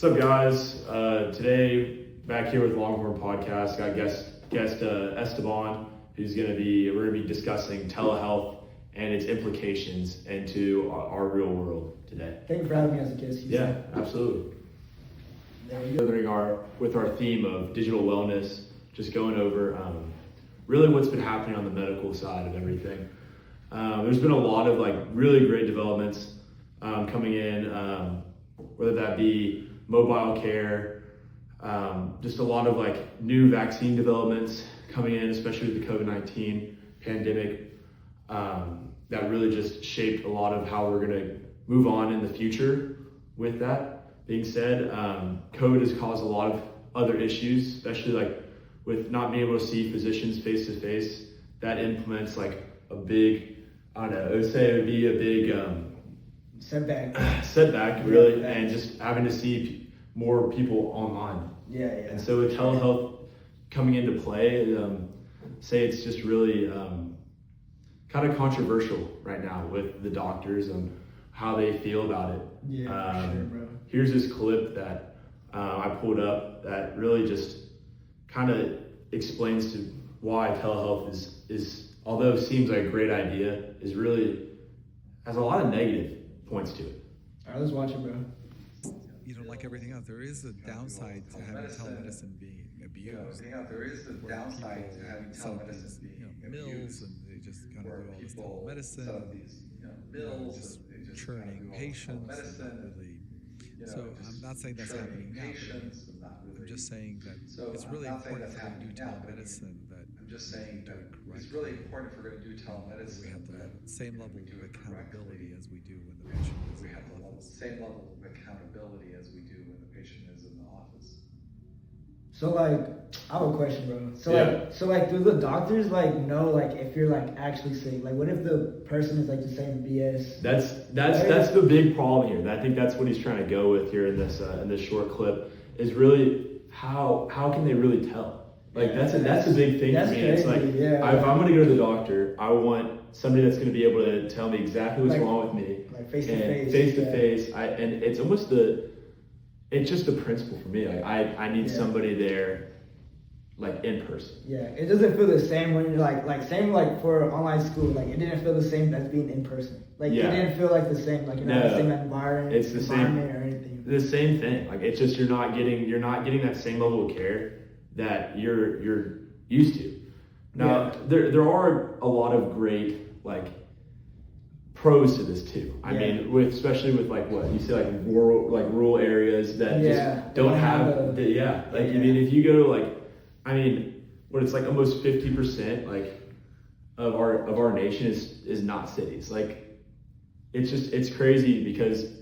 What's up, guys? Today, back here with Longhorn Podcast, got guest Esteban, we're gonna be discussing telehealth and its implications into our real world today. Thank you for having me as a guest. Yeah, absolutely. With our theme of digital wellness, just going over really what's been happening on the medical side of everything. There's been a lot of really great developments coming in, whether that be mobile care, just a lot of new vaccine developments coming in, especially with the COVID-19 pandemic, that really just shaped a lot of how we're gonna move on in the future. With that being said, COVID has caused a lot of other issues, especially with not being able to see physicians face to face. That implements a big, I don't know, I would say it would be a big setback really, and just having to see more people online. Yeah. And so with telehealth coming into play, say it's just really kind of controversial right now with the doctors and how they feel about it. Yeah, for sure, bro. Here's this clip that I pulled up that really just kind of explains to why telehealth is although it seems like a great idea, is really has a lot of negative points to it. All right, let's watch it, bro. Like everything else, there is a downside to having telemedicine being abused. There is a downside to having telemedicine being mills, and they just kind of do all this telemedicine, just churning patients. So I'm not saying that's happening now, but I'm just saying that it's really important if we're going to do telemedicine that it's really important if we're going to do telemedicine. We have the same level of accountability as we do when the patient is in the office. Same level of accountability as we do when the patient is in the office. So I have a question, bro. So do the doctors know if you're actually sick? What if the person is just saying BS? That's the big problem here. I think that's what he's trying to go with here in this short clip, is really how can they really tell? That's a big thing for me. Crazy. If I'm going to go to the doctor, I want somebody that's going to be able to tell me exactly what's wrong with me, face to face. And it's almost it's just the principle for me. I need somebody there, in person. Yeah, it doesn't feel the same when you're same for online school. It didn't feel the same as being in person. It didn't feel the same. You're not in the same environment. It's the same or anything. The same thing. It's just you're not getting that same level of care that you're used to. Now there are a lot of great pros to this too. I mean, especially with what you say, rural areas that just don't have I mean, if you go to it's almost 50% of our nation is not cities. It's crazy, because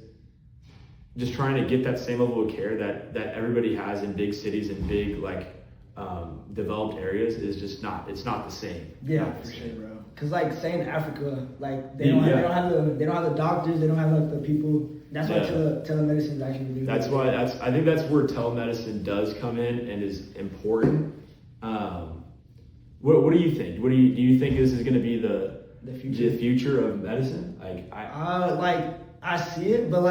just trying to get that same level of care that everybody has in big cities and big developed areas is just not the same. Yeah, for sure, bro. Cause say in Africa, they don't have the doctors, they don't have the people. That's why telemedicine is actually really That's why I think that's where telemedicine does come in and is important. What do you think? Do you think this is going to be the future of medicine? I see it, but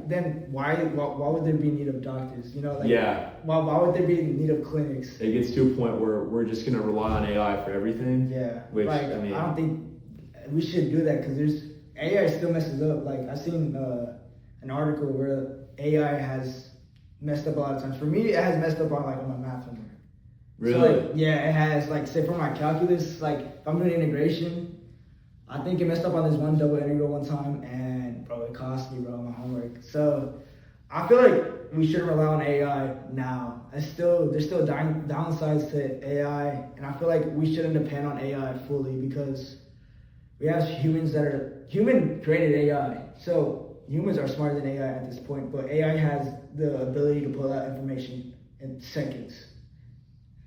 then why would there be need of doctors? Why would there be need of clinics? It gets to a point where we're just gonna rely on AI for everything. Yeah, which I don't think we should do that, because AI still messes up. I've seen an article where AI has messed up a lot of times. For me, it has messed up on my math homework. Really? So, it has say for my calculus, if I'm doing integration, I think it messed up on this one double integral one time, and bro, it cost me, my homework. So I feel we shouldn't rely on AI now. There's still downsides to AI, and I feel we shouldn't depend on AI fully, because we have humans that are human-created AI. So humans are smarter than AI at this point, but AI has the ability to pull out information in seconds.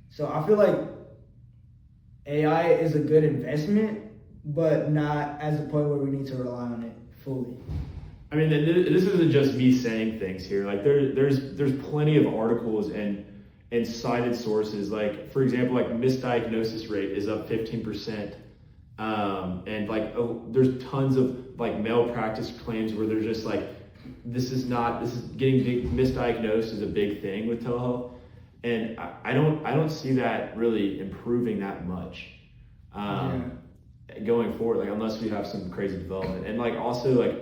So I feel AI is a good investment, but not as a point where we need to rely on it fully. I mean, this isn't just me saying things here. There's plenty of articles and cited sources. For example, misdiagnosis rate is up 15%, and there's tons of malpractice claims where they're just this is getting misdiagnosed is a big thing with telehealth, and I don't see that really improving that much going forward, like unless we have some crazy development. And like also like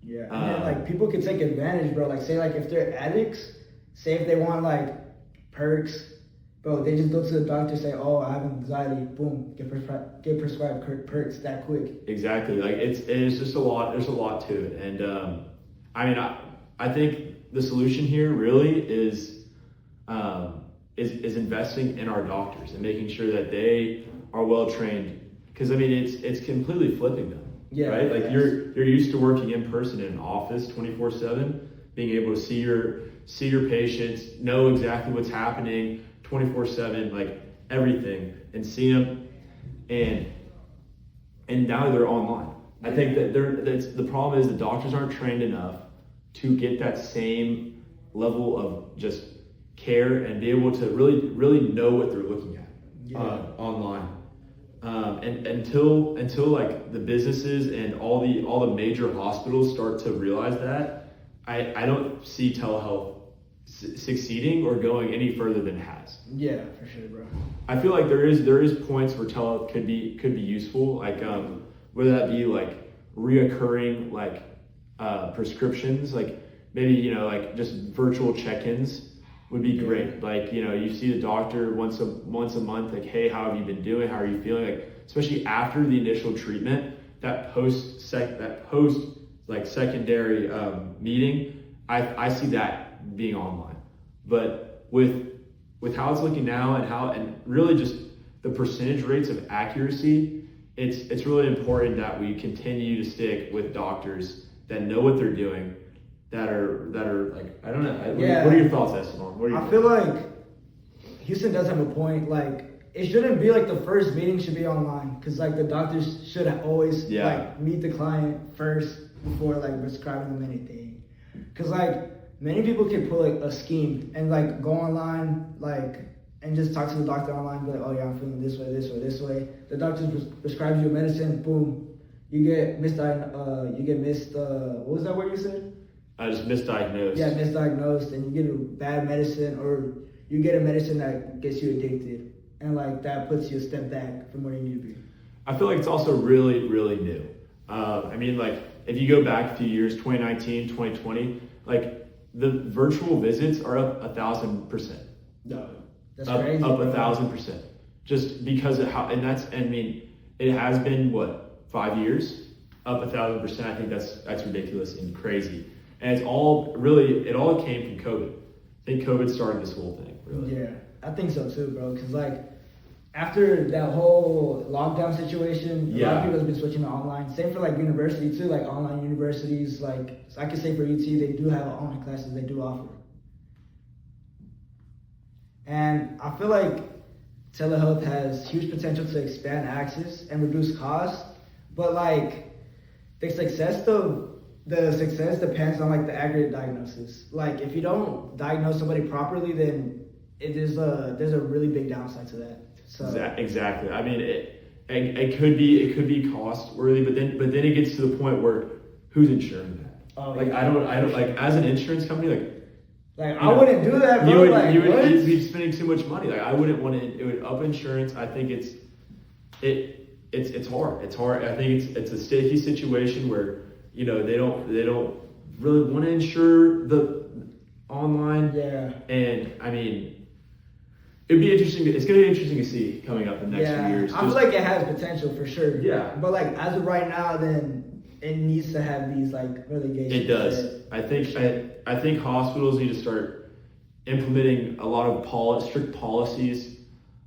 and then, like people could take advantage, bro. Like say like if they're addicts, say if they want like perks, bro, they just go to the doctor, say, oh, I have anxiety, boom, get prescribed perks that quick. Exactly, like it's just a lot. There's a lot to it, and I think the solution here really is investing in our doctors and making sure that they are well trained. Because I mean, it's completely flipping them. Yeah, right. Like you're used to working in person in an office 24/7, being able to see your patients, know exactly what's happening 24/7, like everything, and see them, and now they're online. I think that the problem is the doctors aren't trained enough to get that same level of just care and be able to really know what they're looking at online. And until like the businesses and all the major hospitals start to realize that, I don't see telehealth succeeding or going any further than it has. Yeah, for sure, bro. I feel like there is points where telehealth could be useful, like whether that be like reoccurring like prescriptions, like maybe like just virtual check-ins would be great. Like you see the doctor once a month, like, hey, how have you been doing? How are you feeling? Like especially after the initial treatment, that post like secondary meeting, I see that being online. But with how it's looking now and really just the percentage rates of accuracy, it's really important that we continue to stick with doctors that know what they're doing, that are like, I don't know. What are your thoughts, Esteban? I feel like Houston does have a point. Like it shouldn't be like the first meeting should be online, because like the doctors should always like meet the client first before like prescribing them anything. Because like many people can pull like a scheme and like go online like and just talk to the doctor online, be like, oh yeah, I'm feeling this way, this way, this way. The doctor prescribes you a medicine, boom, you get what was that word you said? Just misdiagnosed. Yeah, misdiagnosed, and you get a bad medicine, or you get a medicine that gets you addicted, and like that puts you a step back from where you need to be. I feel like it's also really, really new. I mean, like if you go back a few years, 2019, 2020, like the virtual visits are up 1,000%. No, that's up, crazy. Up 1,000%, just because of how, and it has been what, 5 years, up 1,000%. I think that's ridiculous and crazy. And it all came from COVID. I think COVID started this whole thing, really. Yeah, I think so too, bro. Because like after that whole lockdown situation, a lot of people have been switching to online. Same for like university too, like online universities. Like I can say for UT, they do have online classes they do offer. And I feel like telehealth has huge potential to expand access and reduce costs, but like the success depends on like the accurate diagnosis. Like if you don't diagnose somebody properly, then there's a really big downside to that. So exactly. I mean, it could be cost worthy, but then it gets to the point where who's insuring that? Oh, like I don't like, as an insurance company, I wouldn't do that, bro. You'd be spending too much money. Like I wouldn't want to. It would up insurance. I think it's hard. It's hard. I think it's a sticky situation where they don't really want to insure the online. Yeah. And I mean, it'd be interesting. It's going to be interesting to see coming up in the next few years. I feel like it has potential for sure. Yeah. But like as of right now, then it needs to have these like relegations. It does. I think hospitals need to start implementing a lot of strict policies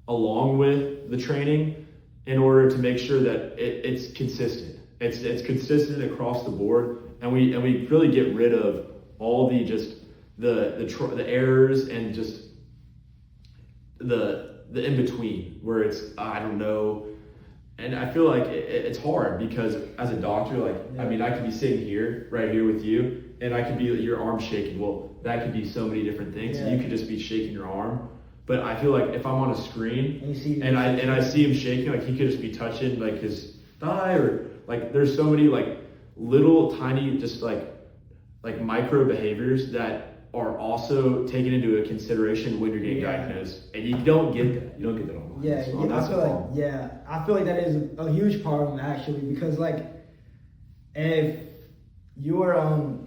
along with the training in order to make sure that it's consistent. It's consistent across the board, and we really get rid of all the just the errors and just the in between where it's I don't know. And I feel like it's hard because as a doctor, like, I mean, I could be sitting right here with you, and I could be your arm shaking. Well, that could be so many different things. Yeah. You could just be shaking your arm. But I feel like if I'm on a screen and I see him shaking, like he could just be touching like his thigh, or like there's so many like little tiny, just like micro behaviors that are also taken into a consideration when you're getting diagnosed, and you don't get that. You don't get that online. Yeah, So that's I feel like that is a huge problem actually, because like if you're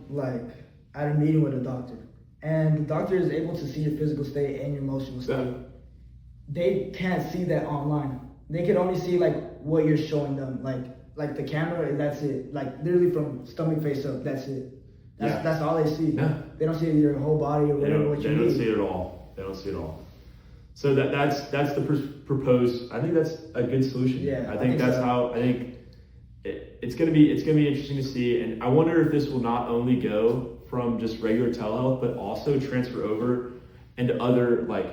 like at a meeting with a doctor and the doctor is able to see your physical state and your emotional state, they can't see that online. They can only see like what you're showing them, like the camera, that's it. Like literally from stomach face up, that's it. That's all they see. Yeah. They don't see your whole body or whatever. What you They don't need. see it at all. They don't see it at all. So that's the proposed. I think that's a good solution. Yeah, I think that's so. how. I think it's gonna be interesting to see, and I wonder if this will not only go from just regular telehealth, but also transfer over into other like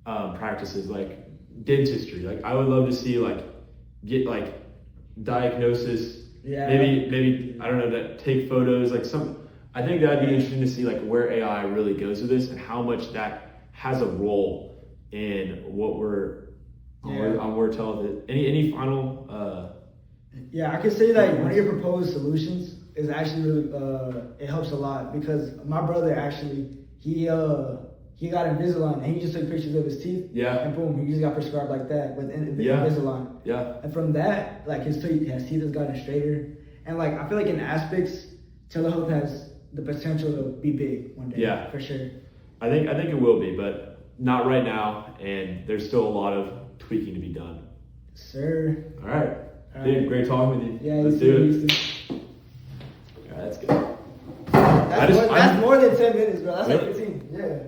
practices like dentistry. Like I would love to see get diagnosis. Yeah. Maybe I don't know, that take photos like some. I think that'd be interesting to see like where AI really goes with this and how much that has a role in what we're on where television. Any final? Yeah, I can say that one of your proposed solutions is actually really it helps a lot, because my brother actually he got Invisalign and he just took pictures of his teeth. Yeah. And boom, he just got prescribed like that with Yeah. Invisalign. Yeah. And from that, like his teeth has gotten straighter, and like I feel like in aspects, telehealth has the potential to be big one day. Yeah. For sure. I think it will be, but not right now, and there's still a lot of tweaking to be done. Sir. All right. All Dude, right. great talking with you. Yeah, Let's do it. you All right, that's good. That's more than 10 minutes, bro. That's Really? like 15. Yeah.